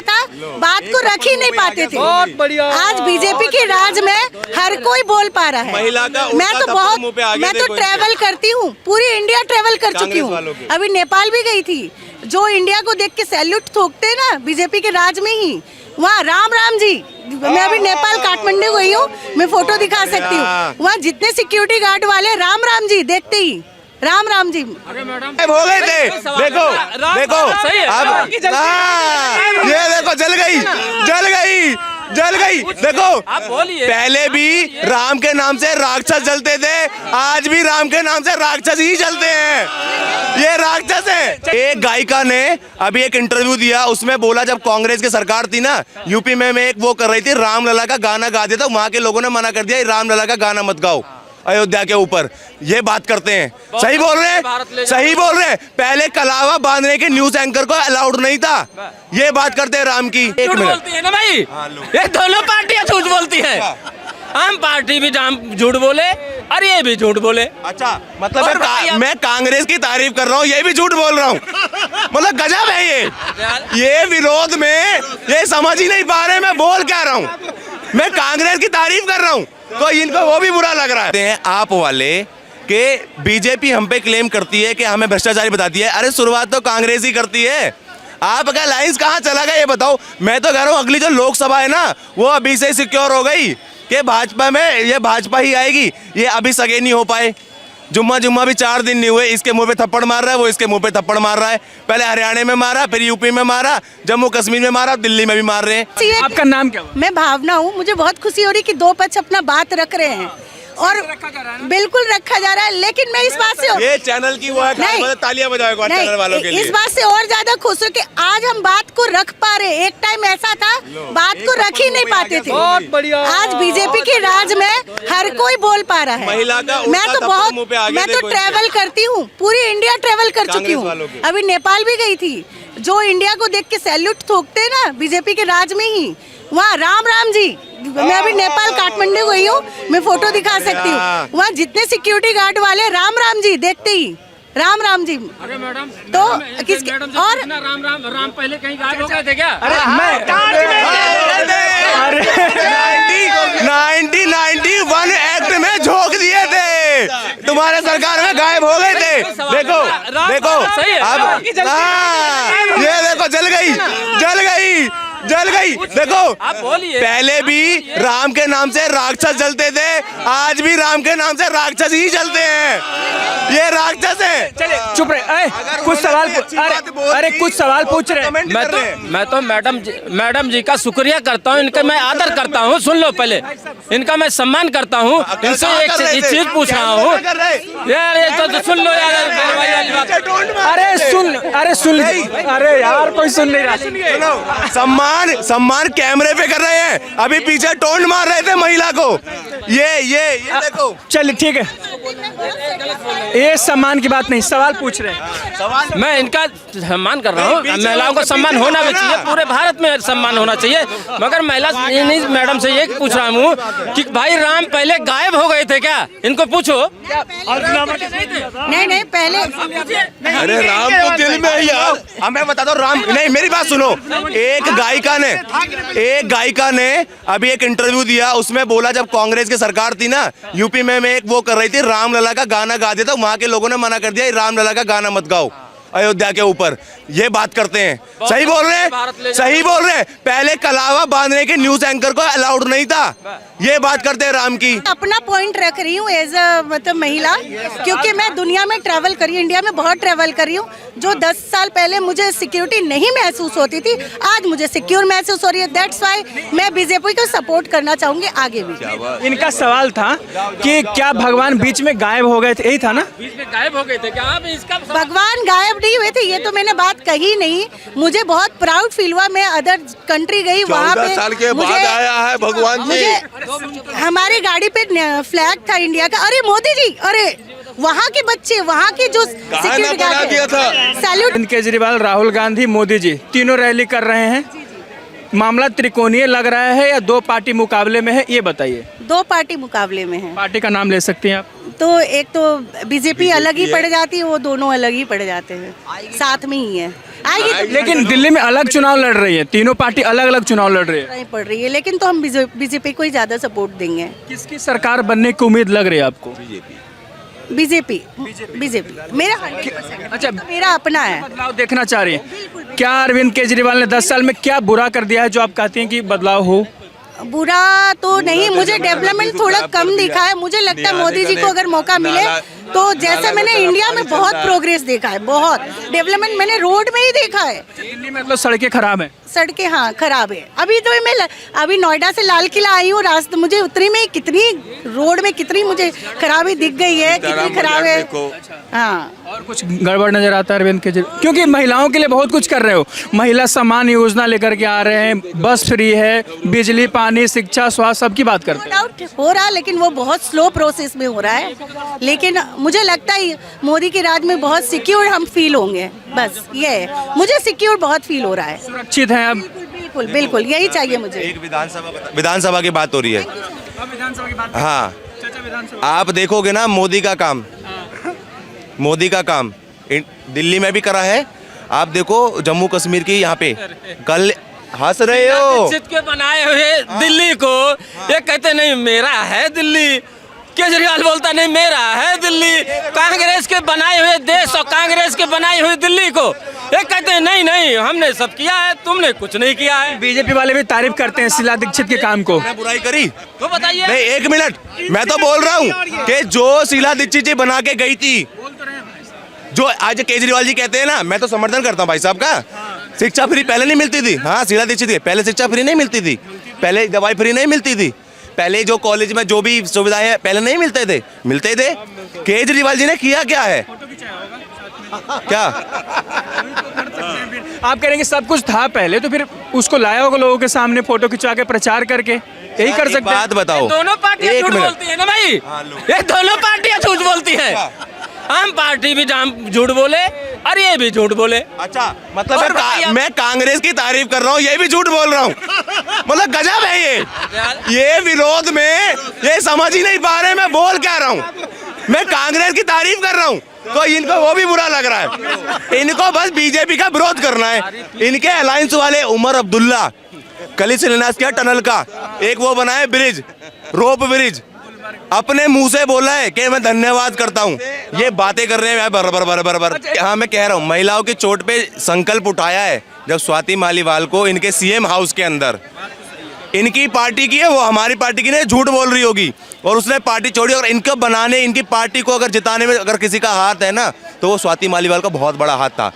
था, बात को रख ही नहीं पाते थे। बहुत बढ़िया। आज बीजेपी के राज में हर कोई बोल पा रहा है। महिला का मैं तो ट्रेवल करती हूँ, पूरी इंडिया ट्रेवल कर चुकी हूँ, अभी नेपाल भी गई थी। जो इंडिया को देख के सैल्यूट ठोकते हैं ना बीजेपी के राज में ही, वहाँ राम राम जी। मैं अभी नेपाल काठमांडू गई हूँ, मैं फोटो दिखा सकती हूँ। वहाँ जितने सिक्योरिटी गार्ड वाले राम राम जी, देखते ही राम राम जी। अरे मैडम हो गए थे। देखो देखो अब ये देखो जल गई जल गई जल गई। देखो पहले भी राम के नाम से राक्षस जलते थे, आज भी राम के नाम से राक्षस ही जलते हैं। ये राक्षस है। एक गायिका ने अभी एक इंटरव्यू दिया, उसमें बोला जब कांग्रेस की सरकार थी ना यूपी में, मैं एक वो कर रही थी, रामलला का गाना गा दिया था, वहां के लोगों ने मना कर दिया रामलला का गाना मत गाओ अयोध्या के ऊपर। ये बात करते हैं, सही बोल रहे हैं, सही बोल रहे हैं। पहले कलावा बांधने के न्यूज एंकर को अलाउड नहीं था। ये बात करते हैं राम की। एक मिनट बोलती है ना भाई, ये दोनों पार्टियां झूठ बोलती है। हम पार्टी भी झूठ बोले और ये भी झूठ बोले। अच्छा मतलब मैं कांग्रेस की तारीफ कर रहा हूँ, ये भी झूठ बोल रहा हूँ। मतलब गजब है ये विरोध में ये समझ ही नहीं पा रहे मैं बोल क्या रहा हूँ। मैं कांग्रेस की तारीफ कर रहा हूँ तो इनको वो भी बुरा लग रहा है। आप वाले कि बीजेपी हम पे क्लेम करती है कि हमें भ्रष्टाचारी बताती है। अरे शुरुआत तो कांग्रेस ही करती है। आपका लाइंस कहाँ चला गया ये बताओ। मैं तो कह रहा हूँ अगली जो लोकसभा है ना वो अभी से सिक्योर हो गई कि भाजपा में ये भाजपा ही आएगी। ये अभी सगे नहीं हो पाए। जुम्मा भी 4 दिन नहीं हुए, इसके मुंह पे थप्पड़ मार रहा है, वो इसके मुंह पे थप्पड़ मार रहा है। पहले हरियाणा में मारा, फिर यूपी में मारा, जम्मू कश्मीर में मारा, दिल्ली में भी मार रहे हैं। आपका नाम क्या हुआ? मैं भावना हूँ। मुझे बहुत खुशी हो रही कि दो पक्ष अपना बात रख रहे हैं और बिल्कुल रखा जा रहा है। लेकिन मैं इस बात से ये चैनल की वो है, तालियां बजाएगा चैनल वालों के लिए। इस बात से और ज्यादा खुश हूँ कि आज हम बात को रख पा रहे। एक टाइम ऐसा था बात को रख ही नहीं पाते थे। बहुत बढ़िया। आज बीजेपी के राज में हर कोई बोल पा रहा है। महिला का मैं तो ट्रेवल करती हूँ, पूरी इंडिया ट्रेवल कर चुकी हूँ, अभी नेपाल भी गई थी। जो इंडिया को देख के सैल्यूट ठोकते हैं ना बीजेपी के राज में ही, वहाँ राम राम जी। मैं अभी नेपाल काठमांडू गई हूँ, मैं फोटो दिखा सकती हूँ। वहाँ जितने सिक्योरिटी गार्ड वाले राम राम जी, देखते ही राम राम जी। अरे मैडम तो किसके और राम पहले कहीं गायब हो गए थे क्या? 1991 एक्ट में झोंक दिए थे, तुम्हारे सरकार में गायब हो गए थे। देखो देखो अब ये देखो जल गई जल गई जल गई। देखो आप बोलिए। पहले भी राम के नाम से राक्षस जलते थे, आज भी राम के नाम से राक्षस ही जलते हैं। ये राक्षस है। चलिए चुप रहे। कुछ सवाल अरे कुछ सवाल पूछ रहे। मैं तो मैडम जी का शुक्रिया करता हूँ, इनका मैं आदर करता हूँ। सुन लो पहले, इनका मैं सम्मान करता हूँ। इनसे एक चीज पूछ रहा हूँ यार, ये तो सुन लो यार। अरे सुन अरे यार कोई सुन नहीं रहा। सम्मान कैमरे पे कर रहे हैं, अभी पीछे टोंट मार रहे थे महिला को। ये देखो। चलिए ठीक है, ये सम्मान की बात नहीं, सवाल पूछ रहे हैं। मैं इनका सम्मान कर रहा हूँ। महिलाओं को सम्मान होना भी चाहिए, पूरे भारत में सम्मान होना चाहिए। मगर महिला मैडम से ये पूछ रहा हूँ कि भाई राम पहले गायब हो गए थे क्या? इनको पूछो। नहीं पहले। अरे राम तो दिल में है यार। मैं बता दो राम नहीं, मेरी बात सुनो। एक गायिका ने अभी एक इंटरव्यू दिया, उसमें बोला जब कांग्रेस की सरकार थी ना यूपी में, मैं एक वो कर रही थी, रामलला का गाना गा दिया था, वहां के लोगों ने मना कर दिया रामलला का गाना मत गाओ अयोध्या के ऊपर। ये बात करते हैं, सही बोल रहे हैं, सही बोल रहे हैं। पहले कलावा बांधने के न्यूज एंकर को अलाउड नहीं था। ये बात करते हैं राम की। अपना पॉइंट रख रही हूँ एज अ मतलब महिला, क्योंकि मैं दुनिया में ट्रैवल करी, इंडिया में बहुत ट्रैवल करी हूँ। जो 10 साल पहले मुझे सिक्योरिटी नहीं महसूस होती थी, आज मुझे सिक्योर महसूस हो रही है। दैट्स व्हाई मैं बीजेपी को सपोर्ट करना चाहूंगी आगे भी। इनका सवाल था कि क्या भगवान बीच में गायब हो गए थे, यही था ना? बीच में गायब हो गए थे क्या? इसका भगवान गायब नहीं हुए थे, ये तो मैंने बात कही नहीं। मुझे बहुत प्राउड फील हुआ, मैं अदर कंट्री गई, वहाँ पे 14 साल के बाद आया है भगवान जी। हमारी गाड़ी पे फ्लैग था इंडिया का। अरे मोदी जी, अरे वहाँ के बच्चे, वहाँ की जो सिक्योरिटी गार्ड था, सैल्यूट। केजरीवाल, राहुल गांधी, मोदी जी तीनों रैली कर रहे हैं। मामला त्रिकोणीय लग रहा है या 2 पार्टी मुकाबले में है, ये बताइए। 2 पार्टी मुकाबले में है। पार्टी का नाम ले सकती हैं आप? तो एक तो बीजेपी अलग ही पड़ जाती है, वो दोनों अलग ही पड़ जाते हैं, साथ में ही है। आएगी लेकिन दिल्ली में अलग चुनाव लड़ रही है, तीनों पार्टी अलग अलग चुनाव लड़ रही है। नहीं पड़ रही है, लेकिन तो हम बीजेपी को ही ज्यादा सपोर्ट देंगे। किसकी सरकार बनने की उम्मीद लग रही है आपको? बीजेपी मेरा 100%। अच्छा, मेरा अपना है। बदलाव देखना चाह रही है क्या? अरविंद केजरीवाल ने 10 साल में क्या बुरा कर दिया है जो आप कहती हैं कि बदलाव हो? बुरा तो नहीं, मुझे डेवलपमेंट थोड़ा कम दिखा है। मुझे लगता है मोदी जी को अगर मौका मिले तो जैसे मैंने इंडिया में बहुत प्रोग्रेस देखा है, बहुत डेवलपमेंट मैंने रोड में ही देखा है। दिल्ली में मतलब सड़कें खराब हैं? सड़कें हाँ खराब है। अभी तो मैं अभी नोएडा से लाल किला आई हूँ, रास्ते मुझे उतरी में कितनी रोड में कितनी मुझे खराबी दिख गई है, कितनी खराब है। हाँ, और कुछ गड़बड़ नजर आता है अरविंद केजरीवाल? क्योंकि महिलाओं के लिए बहुत कुछ कर रहे हो, महिला सम्मान योजना लेकर के आ रहे हैं, बस फ्री है, बिजली पानी शिक्षा स्वास्थ्य सबकी बात करते हैं। डाउट हो रहा है, लेकिन वो बहुत स्लो प्रोसेस में हो रहा है। लेकिन मुझे लगता है मोदी के राज में बहुत सिक्योर हम फील होंगे, बस ये है, मुझे सिक्योर बहुत फील हो रहा है। सुरक्षित है अब? बिल्कुल बिल्कुल यही चाहिए मुझे। एक विधानसभा की बात हो रही है। विधानसभा की बात। हाँ, विधानसभा आप देखोगे ना मोदी का काम दिल्ली में भी करा है। आप देखो जम्मू कश्मीर की यहाँ पे कल हंस रहे हो दीक्षित के बनाए हुए दिल्ली को ये कहते नहीं मेरा है दिल्ली, केजरीवाल बोलता नहीं मेरा है दिल्ली। कांग्रेस के बनाए हुए देश और कांग्रेस के बनाई हुई दिल्ली को ये कहते हैं नहीं नहीं हमने सब किया है, तुमने कुछ नहीं किया है। बीजेपी वाले भी तारीफ करते हैं शीला दीक्षित के काम को। बुराई करी तो बताइए। नहीं, एक मिनट, मैं तो बोल रहा हूँ कि जो शीला दीक्षित जी बना के गई थी, जो आज केजरीवाल जी कहते हैं ना, मैं तो समर्थन करता हूँ भाई साहब का। शिक्षा फ्री पहले नहीं मिलती थी। हाँ, शीला दीक्षित की पहले शिक्षा फ्री नहीं मिलती थी, पहले दवाई फ्री नहीं मिलती थी, पहले जो कॉलेज में जो भी सुविधाएं हैं पहले नहीं मिलते थे। केजरीवाल जी ने किया क्या है? क्या आप कह रहे हैं कि सब कुछ था पहले, तो फिर उसको लाया होगा लोगों के सामने फोटो खिंचवा के प्रचार करके, यही कर सकते हैं। बात बताओ, दोनों पार्टियां झूठ बोलती है ना भाई, ये दोनों पार्टियां झूठ बोलती है। हम पार्टी भी झूठ बोले और ये भी झूठ बोले। अच्छा, मतलब मैं कांग्रेस की तारीफ कर रहा हूँ, ये भी झूठ बोल रहा हूँ। मतलब गजब है ये विरोध में ये समझ ही नहीं पा रहे मैं बोल क्या रहा हूँ। मैं कांग्रेस की तारीफ कर रहा हूँ तो इनको वो भी बुरा लग रहा है। इनको बस बीजेपी का विरोध करना है। इनके अलायंस वाले उमर अब्दुल्ला कल ही शिलान्यास किया टनल का, एक वो बनाए ब्रिज, रोप ब्रिज, अपने मुंह से बोला है कि मैं धन्यवाद करता हूँ। ये बातें कर रहे हैं बराबर। हाँ, मैं कह रहा हूँ महिलाओं की चोट पे संकल्प उठाया है जब स्वाति मालीवाल को इनके सीएम हाउस के अंदर इनकी पार्टी की है, वो हमारी पार्टी की नहीं, झूठ बोल रही होगी और उसने पार्टी छोड़ी। और इनको बनाने, इनकी पार्टी को अगर जिताने में अगर किसी का हाथ है ना तो वो स्वाति मालीवाल का बहुत बड़ा हाथ था,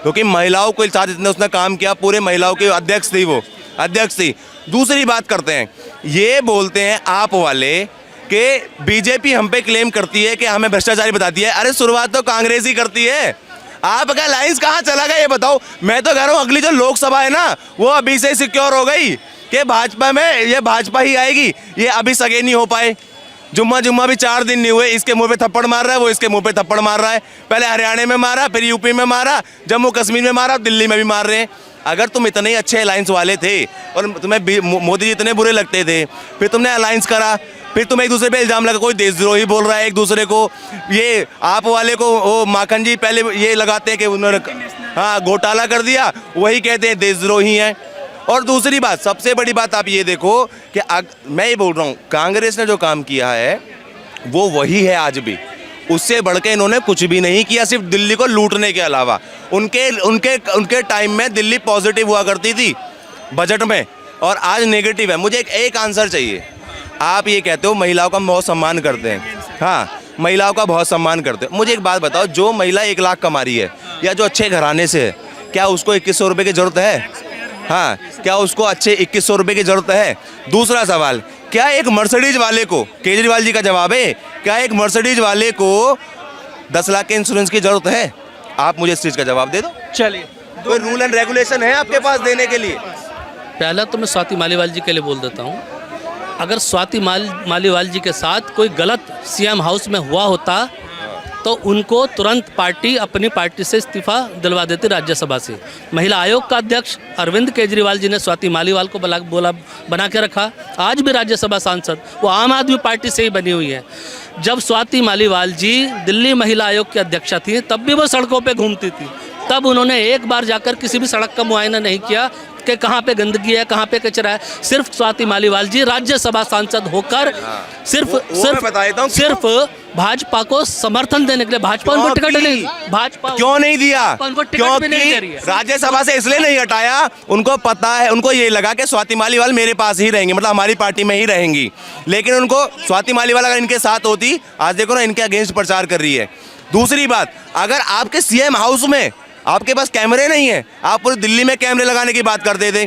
क्योंकि महिलाओं के साथ इतने उसने काम किया। पूरे महिलाओं की अध्यक्ष थी, वो अध्यक्ष थी। दूसरी बात करते हैं, ये बोलते हैं आप वाले कि बीजेपी हम पे क्लेम करती है कि हमें भ्रष्टाचारी बताती है। अरे शुरुआत तो कांग्रेस ही करती है। आपका लाइंस कहाँ चला गया ये बताओ। मैं तो कह रहा हूँ अगली जो लोकसभा है ना वो अभी से सिक्योर हो गई कि भाजपा में ये भाजपा ही आएगी। ये अभी सगे नहीं हो पाए। जुम्मा भी 4 दिन नहीं हुए, इसके मुंह पे थप्पड़ मार रहा है, वो इसके मुंह पे थप्पड़ मार रहा है। पहले हरियाणा में मारा, फिर यूपी में मारा, जम्मू कश्मीर में मारा, दिल्ली में भी मार रहे हैं। अगर तुम इतने ही अच्छे अलायंस वाले थे और तुम्हें मोदी जी इतने बुरे लगते थे, फिर तुमने अलायंस करा, फिर तुम एक दूसरे पे इल्जाम लगा, कोई देशद्रोही बोल रहा है एक दूसरे को। ये आप वाले को वो माखन जी पहले ये लगाते हैं कि उन्होंने हाँ घोटाला कर दिया, वही कहते हैं देशद्रोही हैं। और दूसरी बात, सबसे बड़ी बात आप ये देखो कि मैं ये बोल रहा हूँ कांग्रेस ने जो काम किया है वो वही है आज भी, उससे बढ़ के इन्होंने कुछ भी नहीं किया, सिर्फ दिल्ली को लूटने के अलावा। उनके टाइम में दिल्ली पॉजिटिव हुआ करती थी बजट में और आज नेगेटिव है। मुझे एक आंसर चाहिए। आप ये कहते हो महिलाओं का बहुत सम्मान करते हैं, हाँ महिलाओं का बहुत सम्मान करते हैं। मुझे एक बात बताओ, जो महिला 1 लाख कमा रही है या जो अच्छे घराने से है, क्या उसको 2100 रुपये की ज़रूरत है? हाँ, क्या उसको अच्छे 2100 रुपये की ज़रूरत है? दूसरा सवाल, क्या एक मर्सिडीज वाले को, केजरीवाल जी का जवाब है, क्या एक मर्सिडीज वाले को 10 लाख के इंश्योरेंस की ज़रूरत है? आप मुझे इस चीज़ का जवाब दे दो। चलिए, कोई रूल एंड रेगुलेशन है आपके पास देने के लिए? पहला तो मैं स्वाति मालीवाल जी के लिए बोल देता हूँ, अगर स्वाति मालीवाल जी के साथ कोई गलत सीएम हाउस में हुआ होता तो उनको तुरंत पार्टी अपनी पार्टी से इस्तीफा दिलवा देती राज्यसभा से। महिला आयोग का अध्यक्ष अरविंद केजरीवाल जी ने स्वाति मालीवाल को बना के रखा। आज भी राज्यसभा सांसद वो आम आदमी पार्टी से ही बनी हुई है। जब स्वाति मालीवाल जी दिल्ली महिला आयोग की अध्यक्षा थी तब भी वो सड़कों पे घूमती थी, कब उन्होंने एक बार जाकर किसी भी सड़क का मुआयना नहीं किया कि कहाँ पे गंदगी है, कहाँ पे कचरा है। सिर्फ स्वाति मालीवाल जी राज्यसभा सांसद होकर सिर्फ भाजपा को समर्थन देने के लिए, भाजपा उनको टिकट नहीं, भाजपा क्यों नहीं दिया? उनको टिकट भी नहीं दे रही है। राज्यसभा से इसलिए नहीं हटाया, उनको पता है, उनको ये लगा कि स्वाति मालीवाल मेरे पास ही रहेंगी, मतलब हमारी पार्टी में ही रहेंगी। लेकिन उनको स्वाति मालीवाल अगर इनके साथ होती, आज देखो ना इनके अगेंस्ट प्रचार कर रही है। दूसरी बात, अगर आपके सीएम हाउस में आपके पास कैमरे नहीं है, आप पूरी दिल्ली में कैमरे लगाने की बात करते थे।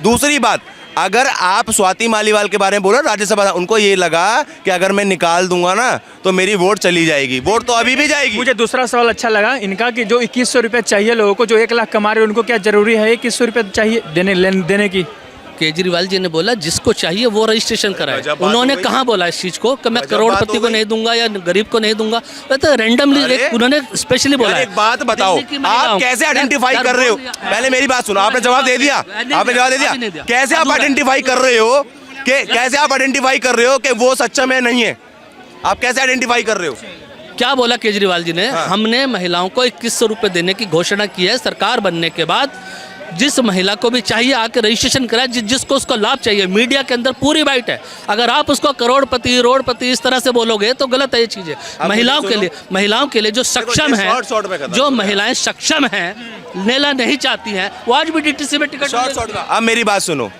दूसरी बात, अगर आप स्वाति मालीवाल के बारे में बोलो राज्यसभा, उनको ये लगा कि अगर मैं निकाल दूंगा ना तो मेरी वोट चली जाएगी। वोट तो अभी भी जाएगी। मुझे दूसरा सवाल अच्छा लगा इनका कि जो 2100 रुपये चाहिए लोगों को, जो 1 लाख कमा रहे हैं, उनको क्या जरूरी है 2100 रुपये चाहिए देने की? केजरीवाल जी ने बोला जिसको चाहिए वो रजिस्ट्रेशन कराए। उन्होंने कहाँ बोला इस चीज को कि मैं करोड़पति को नहीं दूंगा या गरीब को नहीं दूंगा, तो रैंडमली उन्होंने स्पेशली बोला। एक बात बताओ, आप कैसे आइडेंटिफाई कर रहे हो? पहले मेरी बात सुनो, आपने जवाब दे दिया, आपने जवाब दे दिया। कैसे आप आइडेंटिफाई कर रहे हो कि कैसे आप आइडेंटिफाई कर रहे हो कि वो सच्चा में नहीं है? आप कैसे आइडेंटिफाई कर रहे हो? क्या बोला केजरीवाल जी ने? हमने महिलाओं को 2100 रुपये देने की घोषणा की है सरकार बनने के बाद। जिस महिला को भी चाहिए आके रजिस्ट्रेशन कराए, जिसको उसको लाभ चाहिए। मीडिया के अंदर पूरी बाइट है। अगर आप उसको करोड़पति रोड़पति इस तरह से बोलोगे तो गलत है ये चीजें। महिलाओं के लिए जो सक्षम है, जो महिलाएं सक्षम हैं, लेना नहीं चाहती हैं, वो आज भी डीटीसी में टिकट। अब मेरी बात सुनो,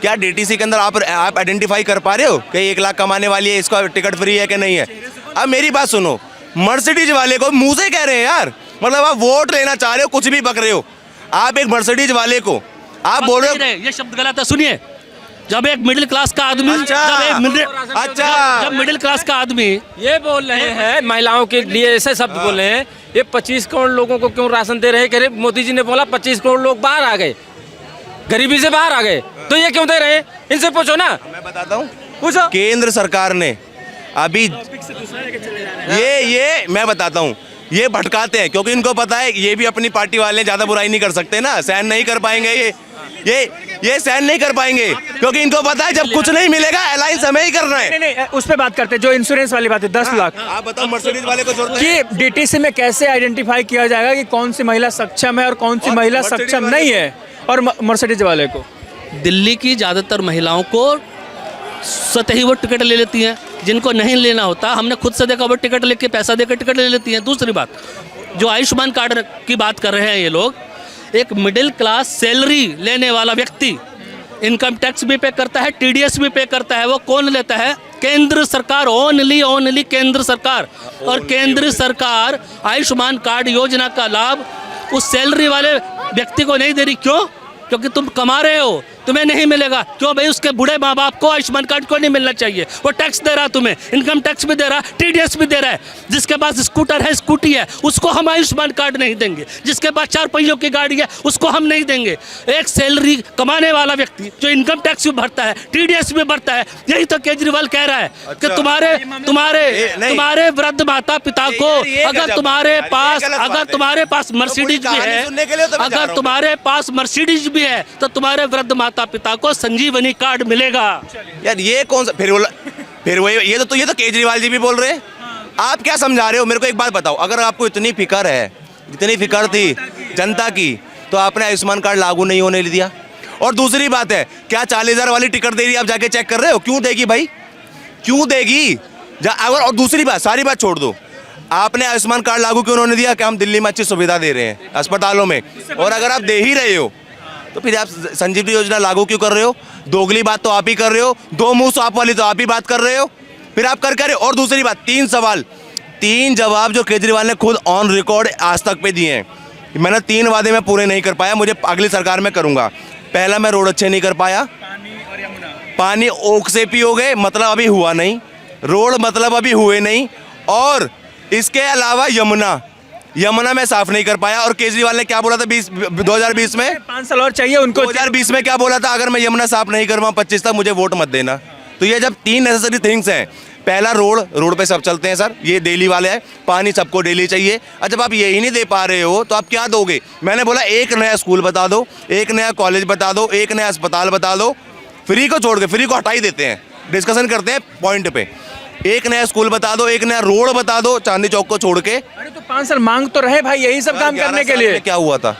क्या डीटीसी के अंदर आप आइडेंटिफाई कर पा रहे हो कि 1 लाख कमाने वाली है, इसका टिकट फ्री है कि नहीं है? अब मेरी बात सुनो, मर्सिडीज वाले को मुंह से कह रहे हैं यार, मतलब आप वोट लेना चाह रहे हो, कुछ भी बक रहे हो। आप एक मर्सिडीज वाले को आप बोल रहे हो, ये शब्द गलत है। सुनिए, जब एक मिडिल क्लास का आदमी जब मिडिल क्लास का आदमी ये बोल रहे हैं महिलाओं के लिए ऐसे शब्द बोल रहे हैं, ये 25 करोड़ लोगों को क्यों राशन दे रहे हैं? कह रहे मोदी जी ने बोला 25 करोड़ लोग बाहर आ गए, गरीबी से बाहर आ गए, तो ये क्यों दे रहे हैं? इनसे पूछो ना। मैं बताता हूँ, पूछो। केंद्र सरकार ने अभी ये मैं बताता हूँ, ये भटकाते हैं क्योंकि इनको पता है ये भी अपनी पार्टी वाले ज्यादा बुराई नहीं कर सकते ना, सहन नहीं कर पाएंगे। ये सहन नहीं कर पाएंगे क्योंकि इनको पता है जब कुछ नहीं मिलेगा अलायंस हमें ही करना है। नहीं, उस पर बात करते हैं, जो इंश्योरेंस वाली बात है 10 लाख। आप बताओ मर्सिडीज वाले को जरूरत है कि डीटीसी में कैसे आइडेंटिफाई किया जाएगा कि कौन सी महिला सक्षम है और कौन सी महिला सक्षम नहीं है? और मर्सिडीज वाले को, दिल्ली की ज़्यादातर महिलाओं को स्वतः ही वो टिकट ले लेती हैं, जिनको नहीं लेना होता हमने खुद से देखा, वो टिकट लेके पैसा देकर टिकट ले लेती हैं। दूसरी बात, जो आयुष्मान कार्ड की बात कर रहे हैं ये लोग, एक मिडिल क्लास सैलरी लेने वाला व्यक्ति इनकम टैक्स भी पे करता है, टीडीएस भी पे करता है। वो कौन लेता है? केंद्र सरकार, ओनली केंद्र सरकार। और केंद्र सरकार आयुष्मान कार्ड योजना का लाभ उस सैलरी वाले व्यक्ति को नहीं दे रही। क्यों? क्योंकि तुम कमा रहे हो, तुम्हें नहीं मिलेगा। क्यों भाई? उसके बूढ़े माँ बाप को आयुष्मान कार्ड क्यों नहीं मिलना चाहिए? वो टैक्स दे रहा, तुम्हें इनकम टैक्स भी दे रहा, टीडीएस भी दे रहा है। जिसके पास स्कूटर है, स्कूटी है, उसको हम आयुष्मान कार्ड नहीं देंगे। जिसके पास 4 पहियों की गाड़ी है, उसको हम नहीं देंगे। एक सैलरी कमाने वाला व्यक्ति जो इनकम टैक्स भी भरता है, टीडीएस भी भरता है, यही तो केजरीवाल कह रहा है कि तुम्हारे वृद्ध माता पिता को अगर तुम्हारे पास मर्सिडीज भी है, अगर तुम्हारे पास मर्सिडीज भी है तो तुम्हारे वृद्ध माता पिता को संजीवनी कार्ड मिलेगा। यार ये कौन सा फिर वही ये तो केजरीवाल जी भी बोल रहे हैं। आप क्या समझा रहे हो? मेरे को एक बात बताओ, अगर आपको इतनी फिक्र है, इतनी फिक्र थी जनता की, तो आपने आयुष्मान कार्ड लागू नहीं होने दिया। और दूसरी बात है, क्या 40,000 वाली टिकट दे रही, आप जाके चेक कर रहे हो? क्यों देगी भाई, क्यों देगी? और दूसरी बात, सारी बात छोड़ दो, आपने आयुष्मान कार्ड लागू क्यों उन्होंने दिया? कि हम दिल्ली में अच्छी सुविधा दे रहे हैं अस्पतालों में, और अगर आप दे ही रहे हो तो फिर आप संजीवनी योजना लागू क्यों कर रहे हो? दोगली बात तो आप ही कर रहे हो, 2 मुंह सांप वाली तो आप ही बात कर रहे हो, फिर आप कर रहे हो। और दूसरी बात, 3 सवाल 3 जवाब जो केजरीवाल ने खुद ऑन रिकॉर्ड आज तक पे दिए हैं, मैंने 3 वादे में पूरे नहीं कर पाया, मुझे अगली सरकार में करूंगा। पहला, मैं रोड अच्छे नहीं कर पाया, पानी ओख से पियोगे मतलब अभी हुआ नहीं, रोड मतलब अभी हुए नहीं, और इसके अलावा यमुना में साफ नहीं कर पाया। और केजरीवाल ने क्या बोला था 2020 में? 5 साल और चाहिए उनको। 2020 में क्या बोला था? अगर मैं यमुना साफ नहीं कर पाऊँ 25 तक मुझे वोट मत देना। तो ये जब 3 नेसेसरी थिंग्स हैं, पहला रोड पे सब चलते हैं सर, ये डेली वाले हैं, पानी सबको डेली चाहिए। और जब आप यही नहीं दे पा रहे हो तो आप क्या दोगे? मैंने बोला एक नया स्कूल बता दो, एक नया कॉलेज बता दो, एक नया अस्पताल बता दो। फ्री को छोड़ के, फ्री को हटा ही देते हैं, डिस्कशन करते हैं पॉइंट पे। एक नया स्कूल बता दो, एक नया रोड बता दो चांदनी चौक को छोड़ के। अरे तो 5 साल मांग तो रहे भाई यही सब काम 11 करने के साल लिए। में क्या हुआ था?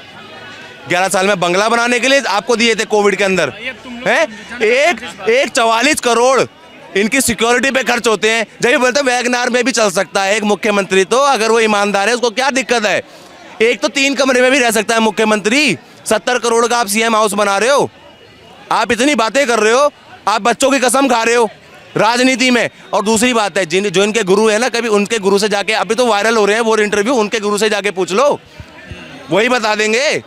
11 साल में बंगला बनाने के लिए आपको दिए थे कोविड के अंदर हैं। एक 44 करोड़ इनकी सिक्योरिटी पे खर्च होते हैं। जब ये बोलते हैं वैगनार में भी चल सकता है एक मुख्यमंत्री, तो अगर वो ईमानदार है उसको क्या दिक्कत है? एक तो 3 कमरे में भी रह सकता है मुख्यमंत्री। 70 करोड़ का आप सीएम हाउस बना रहे हो, आप इतनी बातें कर रहे हो, आप बच्चों की कसम खा रहे हो राजनीति में। और दूसरी बात है, जो इनके गुरु है ना, कभी उनके गुरु से जाके, अभी तो वायरल हो रहे हैं वो इंटरव्यू, उनके गुरु से जाके पूछ लो, वही बता देंगे।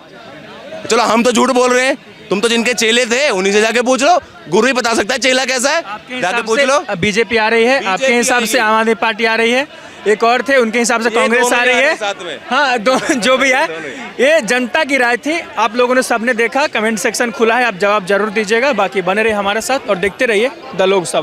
चलो हम तो झूठ बोल रहे हैं, तुम तो जिनके चेले थे उन्हीं से जाके पूछ लो, गुरु ही बता सकता है चेला कैसा है, जाके पूछ लो। बीजेपी आ रही है, आपके हिसाब से आम आदमी पार्टी आ रही है, एक और थे उनके हिसाब से कांग्रेस आ रही है। हाँ, जो भी है, ये जनता की राय थी। आप लोगों ने सबने देखा, कमेंट सेक्शन खुला है, आप जवाब जरूर दीजिएगा। बाकी बने रहिए हमारे साथ और देखते रहिए द लोक सभा।